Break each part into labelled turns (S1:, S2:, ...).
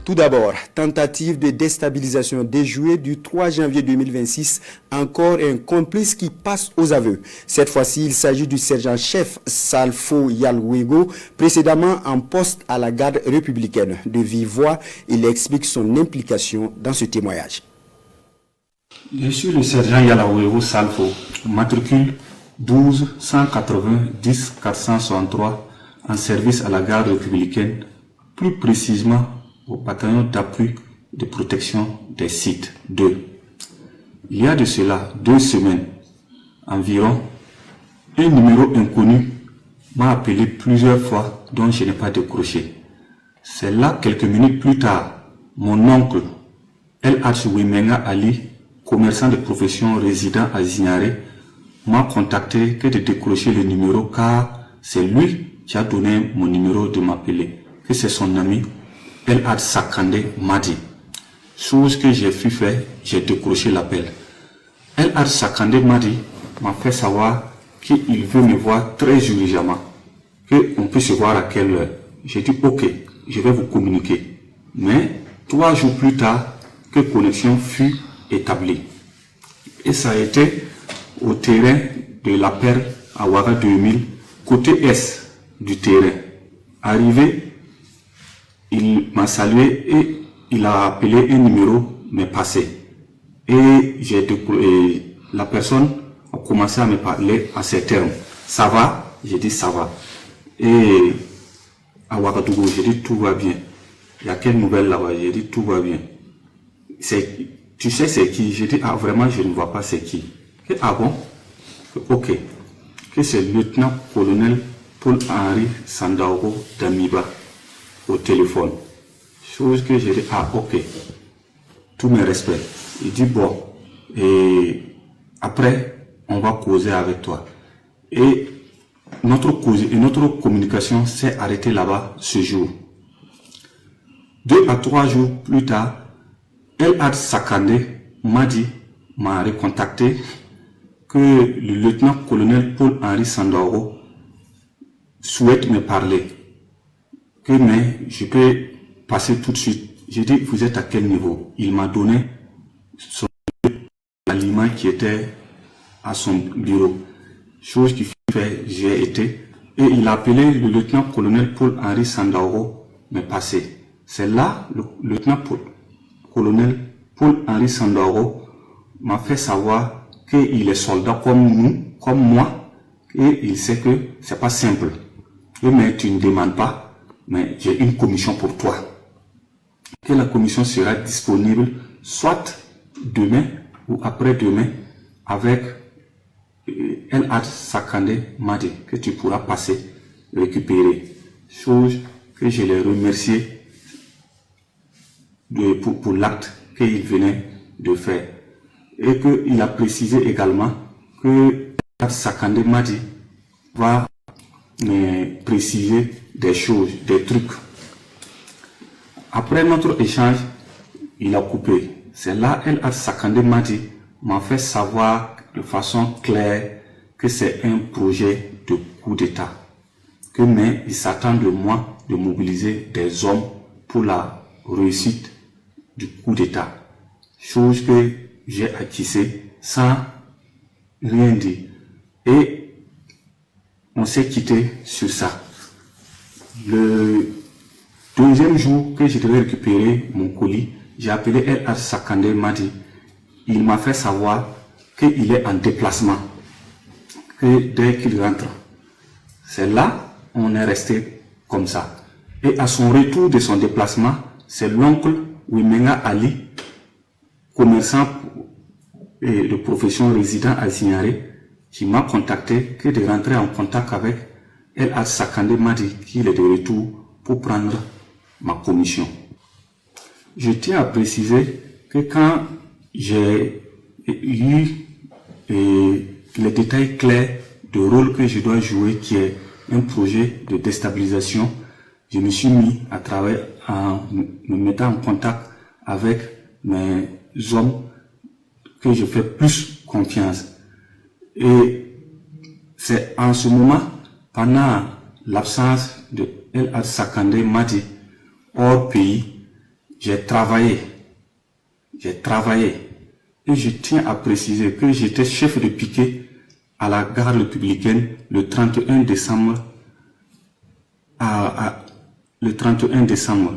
S1: Tout d'abord, tentative de déstabilisation déjouée du 3 janvier 2026, encore un complice qui passe aux aveux. Cette fois-ci, il s'agit du sergent-chef Salfo Yalwego, précédemment en poste à la garde républicaine. De vive voix, il explique son implication dans ce témoignage.
S2: Je suis le sergent Yalwego Salfo, matricule 12 180 10 463 en service à la garde républicaine, plus précisément au bataillon d'appui de protection des sites 2. Il y a de cela 2 semaines environ, un numéro inconnu m'a appelé plusieurs fois dont je n'ai pas décroché. C'est là, quelques minutes plus tard, mon oncle El Wimenga Ali, commerçant de profession résident à Zignaré, m'a contacté que de décrocher le numéro car c'est lui qui a donné mon numéro de m'appeler, que c'est son ami El Sakande m'a dit. Chose que j'ai pu faire, j'ai décroché l'appel. El Sakande m'a dit, m'a fait savoir qu'il veut me voir très urgemment, qu'on peut se voir à quelle heure. J'ai dit ok, je vais vous communiquer. Mais 3 jours plus tard, que connexion fut établie. Et ça a été au terrain de la Perle à Ouaga 2000, côté est du terrain. Arrivé, il m'a salué et il a appelé un numéro, mais passé. Et la personne a commencé à me parler à ces termes. Ça va? J'ai dit ça va. Et à Ouagadougou, j'ai dit tout va bien. Il y a quelle nouvelle là-bas? J'ai dit tout va bien. Tu sais c'est qui? J'ai dit ah vraiment je ne vois pas c'est qui. Et, ah bon? Ok. Que c'est le lieutenant-colonel Paul-Henri Sandaogo d'Amiba au téléphone. Chose que j'ai dit, ah ok, tous mes respects. Il dit bon, et après on va causer avec toi. Et notre communication s'est arrêtée là-bas ce jour. 2 à 3 jours plus tard, El Sakande m'a recontacté que le lieutenant-colonel Paul-Henri Sandaogo souhaite me parler. Mais je peux passer tout de suite. J'ai dit, vous êtes à quel niveau? Il m'a donné son aliment qui était à son bureau. Chose qui fait, j'ai été. Et il a appelé le lieutenant-colonel Paul-Henri Sandaogo me passer. C'est là, le lieutenant-colonel Paul-Henri Sandaogo m'a fait savoir qu'il est soldat comme nous, comme moi, et il sait que c'est pas simple. Mais tu ne demandes pas. Mais j'ai une commission pour toi. Que la commission sera disponible soit demain ou après-demain avec El Sakande Madi que tu pourras passer récupérer. Chose que je l'ai remercié pour l'acte qu'il venait de faire. Et qu'il a précisé également que El Sakande Madi va me préciser des choses, des trucs. Après notre échange, il a coupé. C'est là El Sakande Madi m'a fait savoir de façon claire que c'est un projet de coup d'État. Mais il s'attend de moi de mobiliser des hommes pour la réussite du coup d'État. Chose que j'ai acquissée sans rien dire. Et on s'est quitté sur ça. Le 2e jour que je devais récupérer mon colis, j'ai appelé El Sakande Madi. Il m'a fait savoir qu'il est en déplacement, que dès qu'il rentre. C'est là, on est resté comme ça. Et à son retour de son déplacement, c'est l'oncle Wimenga Ali, commerçant de profession résident à Zignaré, qui m'a contacté que de rentrer en contact avec El Sakande Madi, qu'il est de retour pour prendre ma commission. Je tiens à préciser que quand j'ai eu les détails clairs du rôle que je dois jouer, qui est un projet de déstabilisation, je me suis mis à travailler en me mettant en contact avec mes hommes que je fais plus confiance. Et c'est en ce moment, pendant l'absence de El Sakande Madi hors pays, J'ai travaillé. Et je tiens à préciser que j'étais chef de piquet à la gare républicaine le 31 décembre. Le 31 décembre.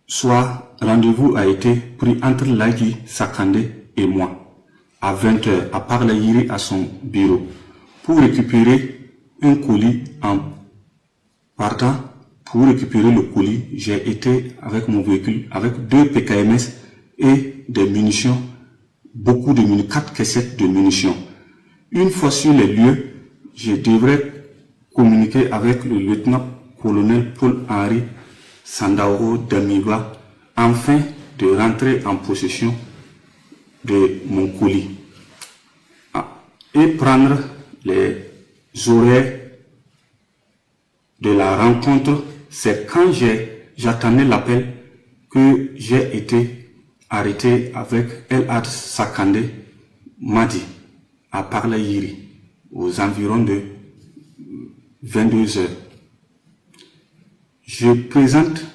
S2: Soit rendez-vous a été pris entre Lagui Sakande et moi à 20h à Parlayiri à son bureau pour récupérer un colis. En partant pour récupérer le colis, j'ai été avec mon véhicule avec 2 PKMS et des munitions, beaucoup de munitions, 4 caissettes de munitions. Une fois sur les lieux, je devrais communiquer avec le lieutenant-colonel Paul-Henri Sandaoro Damiba afin de rentrer en possession de mon colis et prendre les horaires de la rencontre. C'est quand j'attendais l'appel que j'ai été arrêté avec El Had Sakande Madi à Parlayiri aux environs de 22 heures. Je présente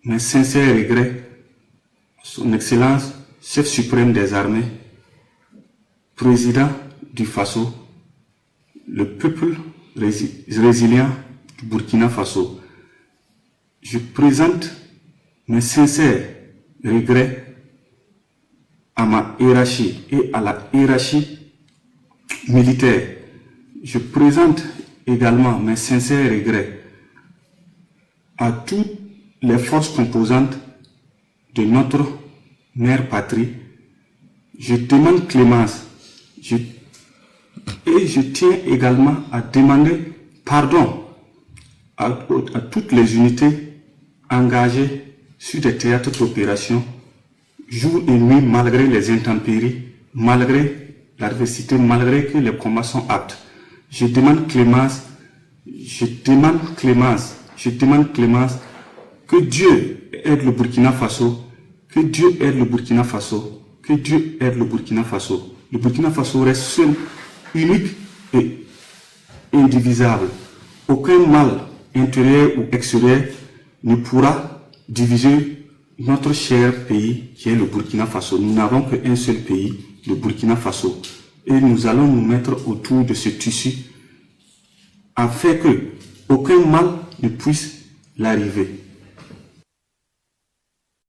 S2: mes sincères regrets à Son Excellence, chef suprême des armées, président du Faso, le peuple résilient du Burkina Faso. Je présente mes sincères regrets à ma hiérarchie et à la hiérarchie militaire. Je présente également mes sincères regrets à toutes les forces composantes de notre mère patrie. Je demande clémence et je tiens également à demander pardon à toutes les unités engagées sur des théâtres d'opération jour et nuit, malgré les intempéries, malgré l'adversité, malgré que les combats sont aptes. Je demande clémence, que Dieu aide le Burkina Faso, que Dieu aide le Burkina Faso, que Dieu aide le Burkina Faso. Le Burkina Faso reste seul, unique et indivisible. Aucun mal intérieur ou extérieur ne pourra diviser notre cher pays qui est le Burkina Faso. Nous n'avons qu'un seul pays, le Burkina Faso. Et nous allons nous mettre autour de ce tissu afin que aucun mal ne puisse l'arriver.